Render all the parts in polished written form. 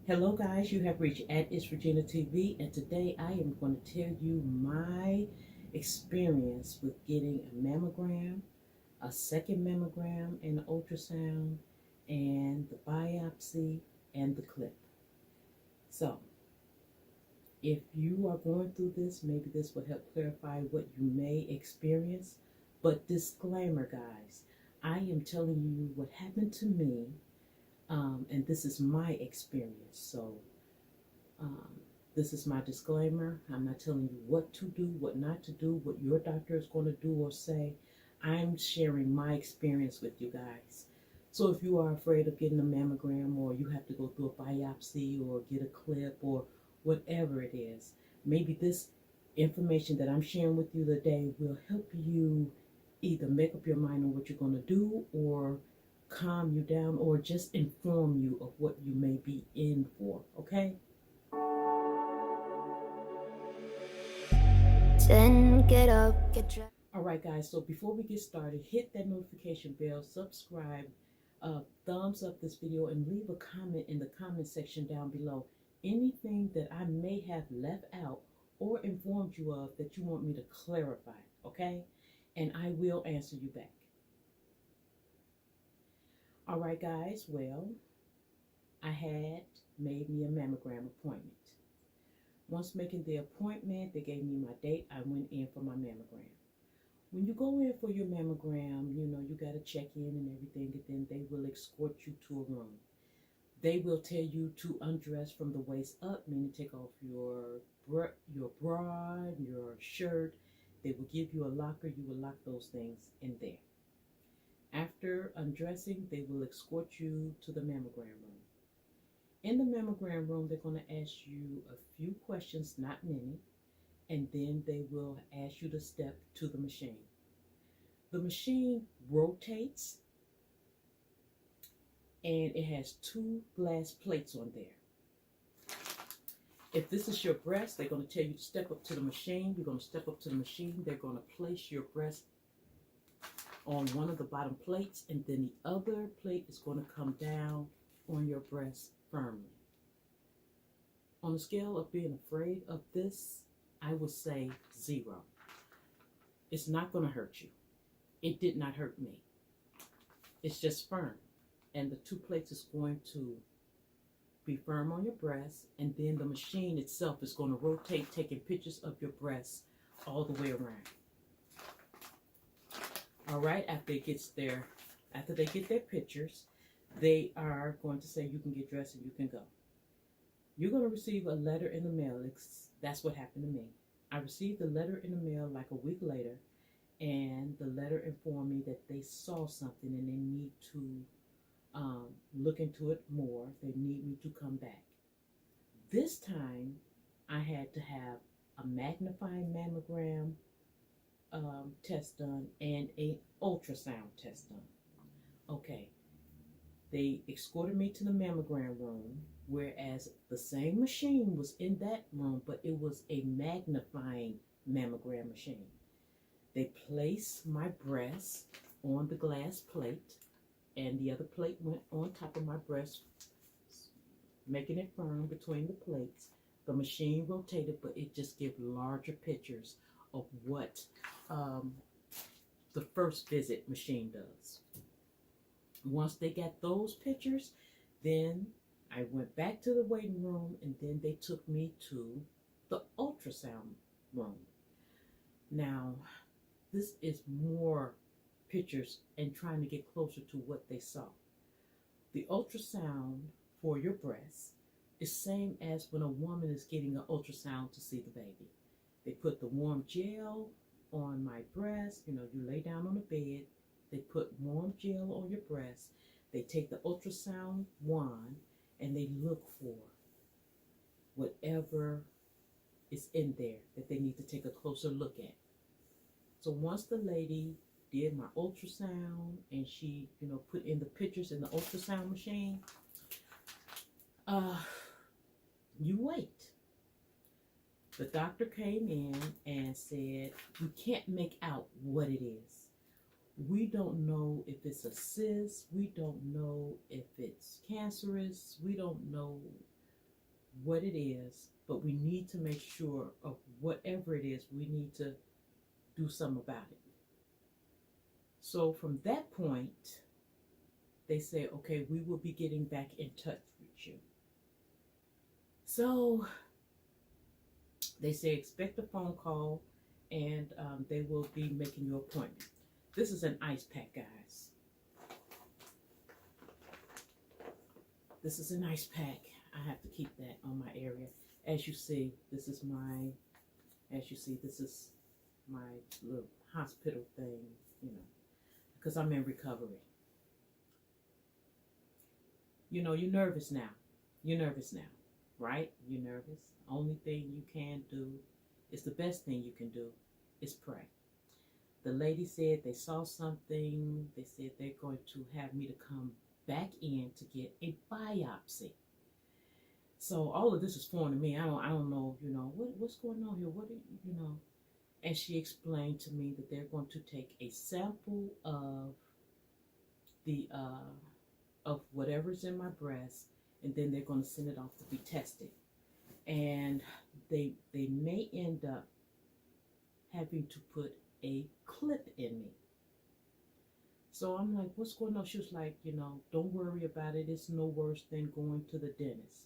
Hello guys, you have reached at It's Regina TV, and today I am going to tell you my experience with getting a mammogram, a second mammogram, and an ultrasound, and the biopsy and the clip. So, if you are going through this, maybe this will help clarify what you may experience. But disclaimer, guys, I am telling you what happened to me, and this is my experience. So, Um, this is my disclaimer. I'm not telling you what to do, what not to do, what your doctor is going to do or say. I'm sharing my experience with you guys. So if you are afraid of getting a mammogram or you have to go through a biopsy or get a clip or whatever it is, maybe this information that I'm sharing with you today will help you either make up your mind on what you're going to do or calm you down or just inform you of what you may be in for, okay? Then get up, get dressed. All right, guys, so before we get started, hit that notification bell, subscribe, thumbs up this video, and leave a comment in the comment section down below. Anything that I may have left out or informed you of that you want me to clarify, okay? And I will answer you back. All right, guys, well, I had made me a mammogram appointment. Once making the appointment, they gave me my date. I went in for my mammogram. When you go in for your mammogram, you got to check in and everything, and then they will escort you to a room. They will tell you to undress from the waist up, meaning take off your bra, your shirt. They will give you a locker. You will lock those things in there. After undressing, they will escort you to the mammogram room. In the mammogram room, they're going to ask you a few questions, not many, and then they will ask you to step to the machine. The machine rotates and it has two glass plates on there. If this is your breast, they're going to tell you to step up to the machine. You're going to step up to the machine. They're going to place your breast on one of the bottom plates, and then the other plate is going to come down on your breast firmly. On a scale of being afraid of this, I would say 0. It's not going to hurt you. It did not hurt me. It's just firm. And the two plates is going to be firm on your breast, and then the machine itself is going to rotate, taking pictures of your breasts all the way around. All right, after they get their pictures, they are going to say you can get dressed and you can go. You're going to receive a letter in the mail. That's what happened to me. I received a letter in the mail like a week later, and the letter informed me that they saw something and they need to look into it more. They need me to come back. This time, I had to have a magnifying mammogram test done and a ultrasound test done. Okay, they escorted me to the mammogram room, whereas the same machine was in that room, but it was a magnifying mammogram machine. They placed my breast on the glass plate, and the other plate went on top of my breast, making it firm between the plates. The machine rotated, but it just gave larger pictures of what um, the first visit machine does. Once they got those pictures, then I went back to the waiting room, and then they took me to the ultrasound room. Now, this is more pictures and trying to get closer to what they saw. The ultrasound for your breast is same as when a woman is getting an ultrasound to see the baby. They put the warm gel on my breast. You lay down on the bed. They put warm gel on your breast. They take the ultrasound wand and they look for whatever is in there that they need to take a closer look at. So once the lady did my ultrasound and she, put in the pictures in the ultrasound machine, you wait. The doctor came in and said, we can't make out what it is. We don't know if it's a cyst. We don't know if it's cancerous. We don't know what it is, but we need to make sure of whatever it is, we need to do something about it. So from that point, they say, okay, we will be getting back in touch with you. So they say, expect a phone call, and they will be making your appointment. This is an ice pack, guys. This is an ice pack. I have to keep that on my area. As you see, this is my little hospital thing, because I'm in recovery. You're nervous now. You're nervous now, right? You're nervous. Only thing you can do, is the best thing you can do, is pray. The lady said they saw something. They said they're going to have me to come back in to get a biopsy. So all of this is foreign to me. I don't know, what's going on here? And she explained to me that they're going to take a sample of the of whatever's in my breast, and then they're going to send it off to be tested. And they may end up having to put a clip in me. So I'm like, what's going on? She was like, don't worry about it. It's no worse than going to the dentist.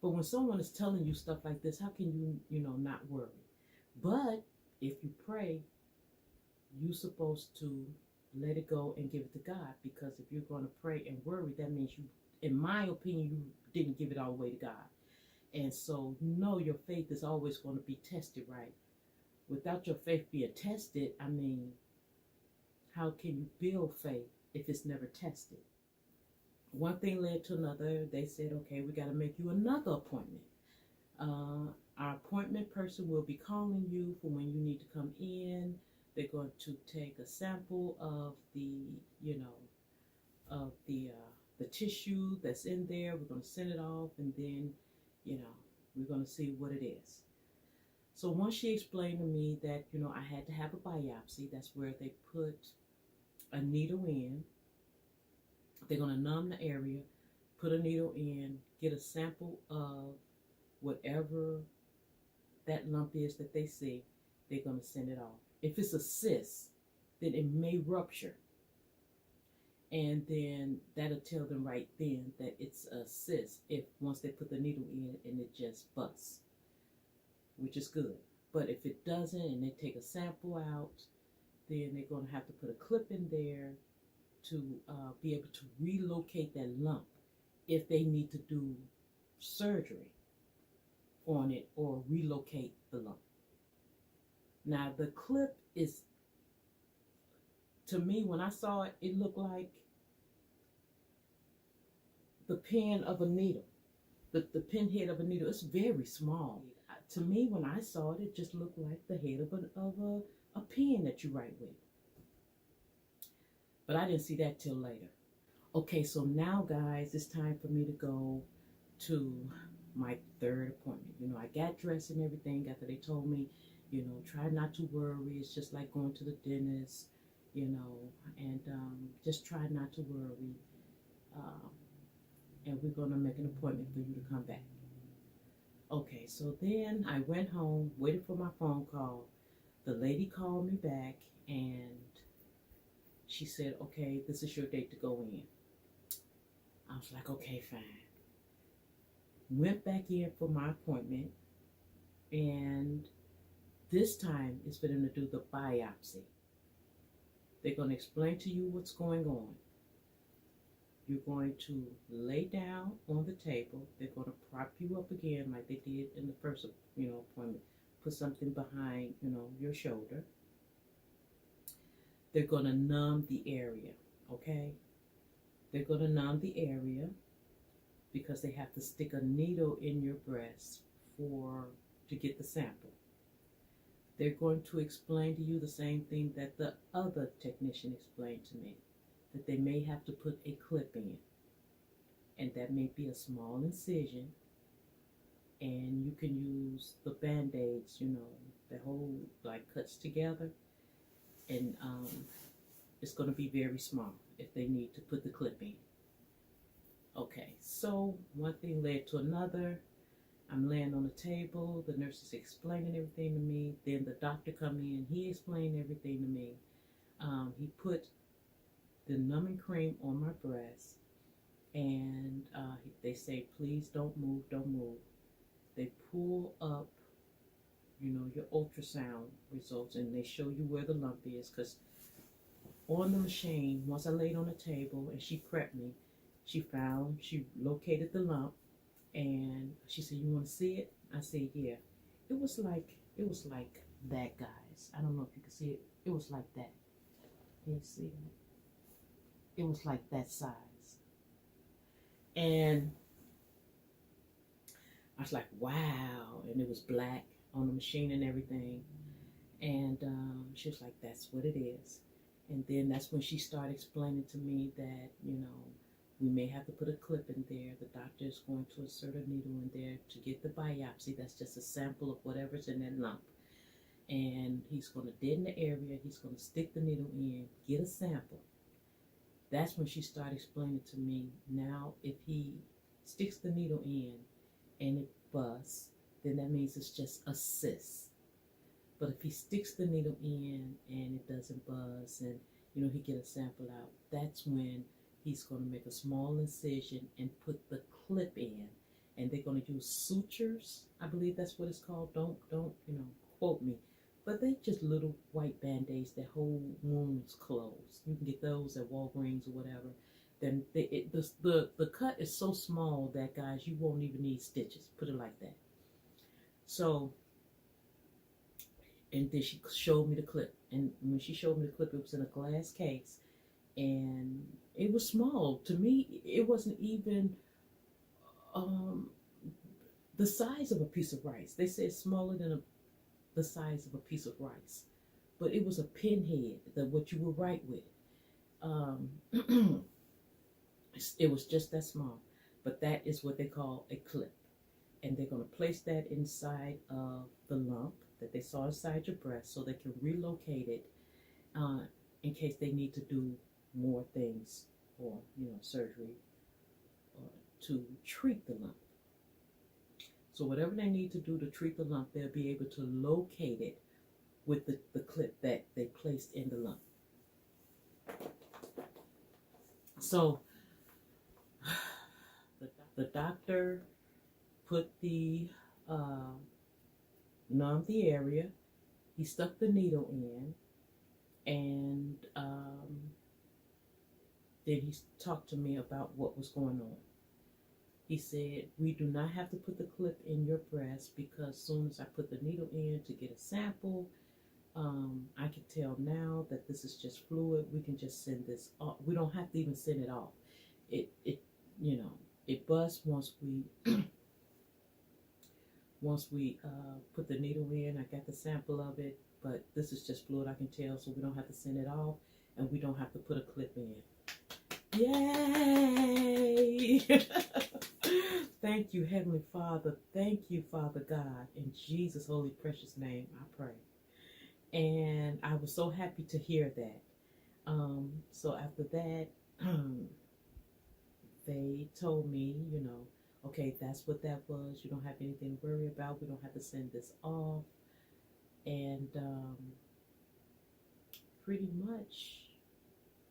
But when someone is telling you stuff like this, how can you, not worry? But if you pray, you're supposed to let it go and give it to God. Because if you're going to pray and worry, that means you, in my opinion, you didn't give it all the way to God. And so, your faith is always going to be tested, right? Without your faith being tested, how can you build faith if it's never tested? One thing led to another. They said, okay, we got to make you another appointment. Our appointment person will be calling you for when you need to come in. They're going to take a sample of the tissue that's in there. We're going to send it off, and then, we're going to see what it is. So once she explained to me that, I had to have a biopsy, that's where they put a needle in. They're going to numb the area, put a needle in, get a sample of whatever that lump is that they see. They're going to send it off. If it's a cyst, then it may rupture. And then that'll tell them right then that it's a cyst once they put the needle in and it just busts, which is good. But if it doesn't and they take a sample out, then they're going to have to put a clip in there to be able to relocate that lump if they need to do surgery on it or relocate the lump. Now the clip is, to me, when I saw it, it looked like the pin of a needle, the pinhead of a needle. It's very small. To me, when I saw it, it just looked like the head of a pen that you write with. But I didn't see that till later. Okay, so now, guys, it's time for me to go to my third appointment. I got dressed and everything after they told me, try not to worry. It's just like going to the dentist, and just try not to worry. And we're going to make an appointment for you to come back. Okay, so then I went home, waited for my phone call. The lady called me back, and she said, okay, this is your date to go in. I was like, okay, fine. Went back in for my appointment, and this time it's for them to do the biopsy. They're going to explain to you what's going on. You're going to lay down on the table. They're going to prop you up again like they did in the first, appointment. Put something behind, your shoulder. They're going to numb the area, okay? They're going to numb the area because they have to stick a needle in your breast to get the sample. They're going to explain to you the same thing that the other technician explained to me, that they may have to put a clip in, and that may be a small incision, and you can use the band-aids, that whole cuts together, and it's going to be very small if they need to put the clip in. Okay, so one thing led to another. I'm laying on the table. The nurse is explaining everything to me. Then the doctor come in. He explained everything to me. He put the numbing cream on my breast, and they say, please don't move, don't move. They pull up, your ultrasound results, and they show you where the lump is, because on the machine, once I laid on the table and she prepped me, she located the lump, and she said, you want to see it? I said, yeah. It was like that, guys. I don't know if you can see it. It was like that. Can you see it? It was like that size. And I was like, wow. And it was black on the machine and everything. And she was like, that's what it is. And then that's when she started explaining to me that, we may have to put a clip in there. The doctor is going to insert a needle in there to get the biopsy. That's just a sample of whatever's in that lump. And he's going to deaden the area. He's going to stick the needle in, get a sample. That's when she started explaining to me, now if he sticks the needle in and it busts, then that means it's just a cyst. But if he sticks the needle in and it doesn't buzz and, he get a sample out, that's when he's going to make a small incision and put the clip in. And they're going to use sutures. I believe that's what it's called. Don't quote me. But they just little white band-aids that hold wounds closed. You can get those at Walgreens or whatever. Then the cut is so small that, guys, you won't even need stitches. Put it like that. So, and then she showed me the clip. And when she showed me the clip, it was in a glass case. And it was small. To me, it wasn't even the size of a piece of rice. They said smaller than the size of a piece of rice. But it was a pinhead, what you would write with. It was just that small. But that is what they call a clip. And they're going to place that inside of the lump that they saw inside your breast so they can relocate it in case they need to do more things or, surgery to treat the lump. So whatever they need to do to treat the lump, they'll be able to locate it with the clip that they placed in the lump. So the doctor put numbed the area. He stuck the needle in, and then he talked to me about what was going on. He said, we do not have to put the clip in your breast because as soon as I put the needle in to get a sample, I can tell now that this is just fluid. We can just send this off. We don't have to even send it off. It busts once we put the needle in. I got the sample of it, but this is just fluid, I can tell, so we don't have to send it off, and we don't have to put a clip in. Yay! Thank you, Heavenly Father. Thank you, Father God. In Jesus' holy, precious name, I pray. And I was so happy to hear that. So after that, they told me, okay, that's what that was. You don't have anything to worry about. We don't have to send this off. And pretty much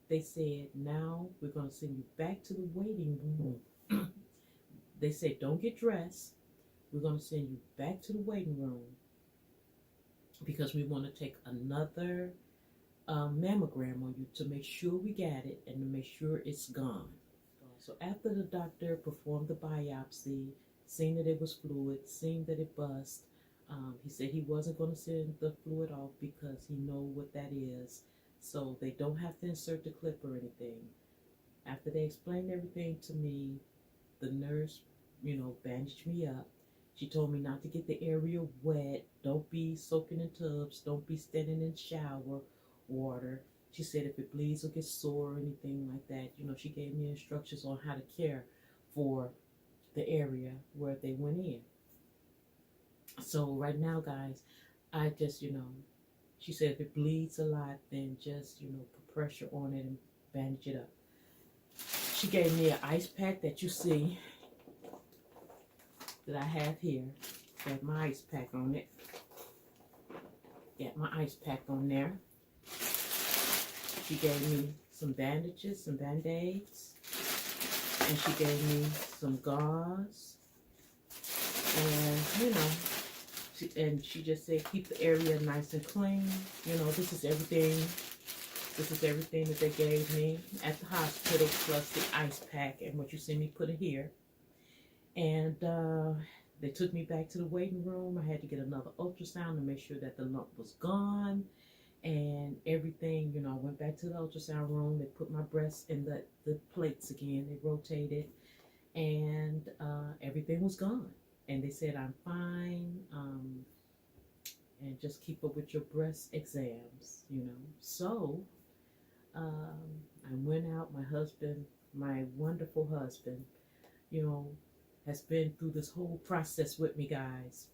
they said, now we're going to send you back to the waiting room. They said, don't get dressed. We're going to send you back to the waiting room because we want to take another mammogram on you to make sure we got it and to make sure it's gone. So after the doctor performed the biopsy, seen that it was fluid, seen that it bust, he said he wasn't going to send the fluid off because he know what that is. So they don't have to insert the clip or anything. After they explained everything to me, the nurse, bandaged me up. She told me not to get the area wet. Don't be soaking in tubs. Don't be standing in shower water. She said if it bleeds or gets sore or anything like that, she gave me instructions on how to care for the area where they went in. So right now, guys, I just, she said if it bleeds a lot, then just, put pressure on it and bandage it up. She gave me an ice pack that you see. that I have here. Got my ice pack on it. Got my ice pack on there. She gave me some bandages, some band-aids. And she gave me some gauze. And, you know, she just said keep the area nice and clean. You know, this is everything. This is everything that they gave me at the hospital, plus the ice pack and what you see me put in here. And they took me back to the waiting room. I had to get another ultrasound to make sure that the lump was gone and everything. You know, I went back to the ultrasound room. They put my breasts in the plates again. They rotated, and everything was gone. And they said I'm fine, and just keep up with your breast exams, you know. So I went out. My husband, my wonderful husband, you know, has been through this whole process with me, guys.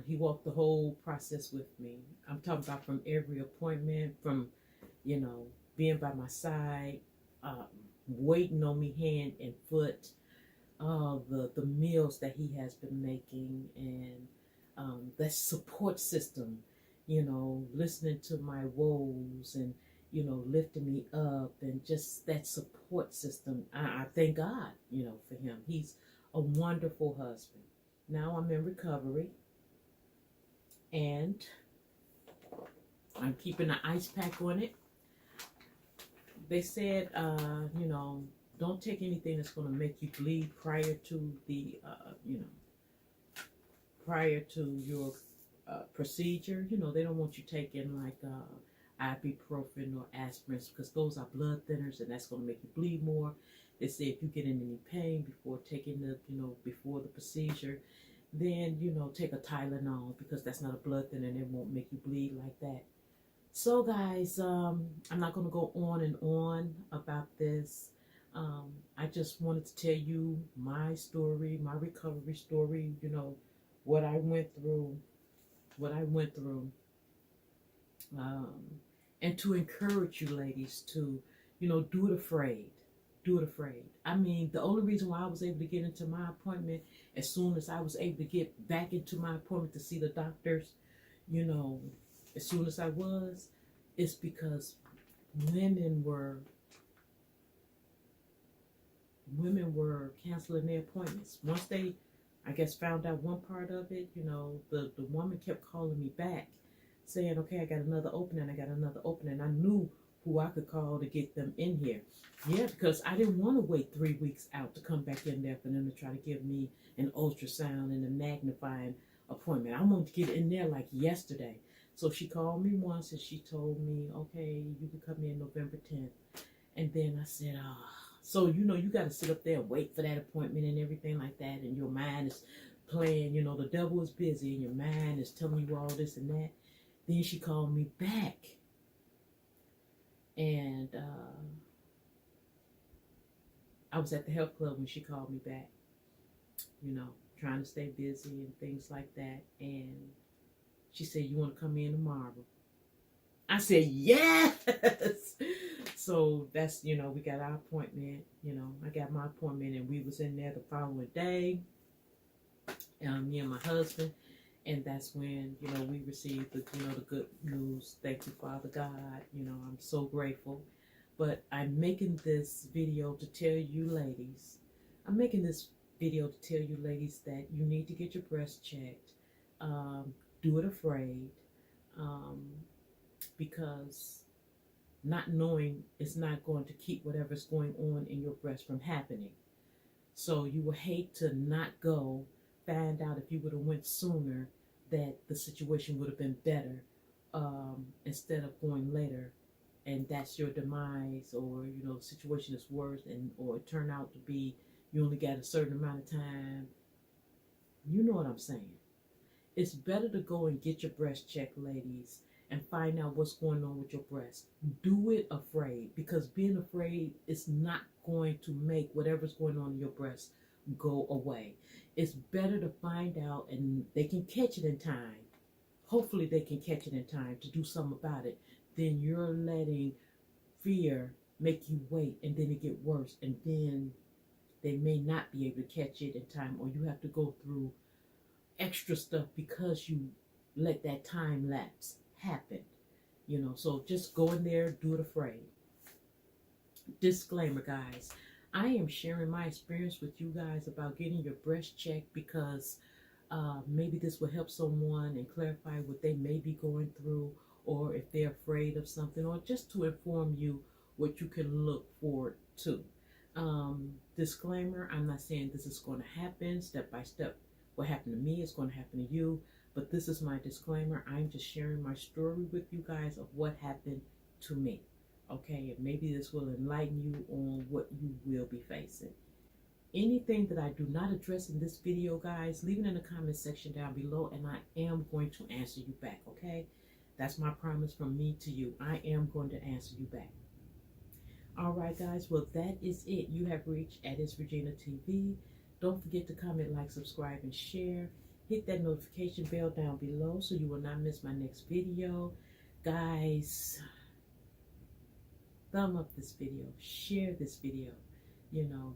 He walked the whole process with me. I'm talking about from every appointment, from, you know, being by my side, waiting on me hand and foot, the meals that he has been making, and that support system, you know, listening to my woes and, you know, lifting me up, and just that support system. I thank God, you know, for him. He's a wonderful husband. Now I'm in recovery, and I'm keeping an ice pack on it. They said, you know, don't take anything that's going to make you bleed prior to the, you know, prior to your procedure. You know, they don't want you taking like ibuprofen or aspirin, because those are blood thinners, and that's going to make you bleed more. They say if you get in any pain before taking the, you know, before the procedure, then, you know, take a Tylenol, because that's not a blood thinner and it won't make you bleed like that. So guys, I'm not going to go on and on about this. I just wanted to tell you my story, my recovery story, you know, what I went through, and to encourage you ladies to, you know, do it afraid. I mean, the only reason why I was able to get into my appointment as soon as I was able to get back into my appointment to see the doctors, you know, as soon as I was, is because women were canceling their appointments. Once they, I guess, found out one part of it, you know, the woman kept calling me back saying, okay, I got another opening. I knew who I could call to get them in here. Yeah, because I didn't want to wait 3 weeks out to come back in there for them to try to give me an ultrasound and a magnifying appointment. I wanted to get in there like yesterday. So she called me once and she told me, okay, you can come in November 10th. And then I said, so, you know, you got to sit up there and wait for that appointment and everything like that. And your mind is playing, you know, the devil is busy and your mind is telling you all this and that. Then she called me back. And I was at the health club when she called me back, you know, trying to stay busy and things like that. And she said, you want to come in tomorrow? I said, yes. So that's, you know, we got our appointment. You know, I got my appointment and we was in there the following day, me and my husband. And that's when, you know, we received the, you know, the good news. Thank you, Father God. You know, I'm so grateful. But I'm making this video to tell you ladies, that you need to get your breast checked. Do it afraid. Because not knowing is not going to keep whatever's going on in your breast from happening. So you will hate to not go, find out if you would have went sooner that the situation would have been better, instead of going later, and that's your demise, or, you know, the situation is worse, and or it turned out to be you only got a certain amount of time. You know what I'm saying. It's better to go and get your breast checked, ladies, and find out what's going on with your breast. Do it afraid, because being afraid is not going to make whatever's going on in your breast go away. It's better to find out, and they can catch it in time. Hopefully they can catch it in time to do something about it. Then you're letting fear make you wait, and then it get worse, and then they may not be able to catch it in time, or you have to go through extra stuff because you let that time lapse happen. So just go in there, do it afraid. Disclaimer, guys. I am sharing my experience with you guys about getting your breast checked because maybe this will help someone and clarify what they may be going through, or if they're afraid of something, or just to inform you what you can look forward to. Disclaimer, I'm not saying this is going to happen step by step. What happened to me is going to happen to you, but this is my disclaimer. I'm just sharing my story with you guys of what happened to me. Okay, and maybe this will enlighten you on what you will be facing. Anything that I do not address in this video, guys, leave it in the comment section down below, and I am going to answer you back, okay? That's my promise from me to you. I am going to answer you back. All right, guys, well, that is it. You have reached at It's Regina TV. Don't forget to comment, like, subscribe, and share. Hit that notification bell down below so you will not miss my next video. Guys, thumb up this video, share this video,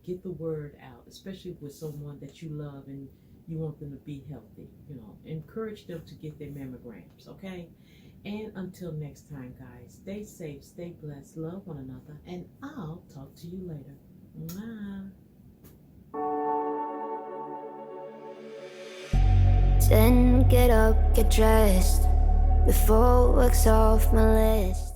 get the word out, especially with someone that you love and you want them to be healthy. Encourage them to get their mammograms, okay? And until next time, guys, stay safe, stay blessed, love one another, and I'll talk to you later. Mwah. Then get up, get dressed before work's off my list.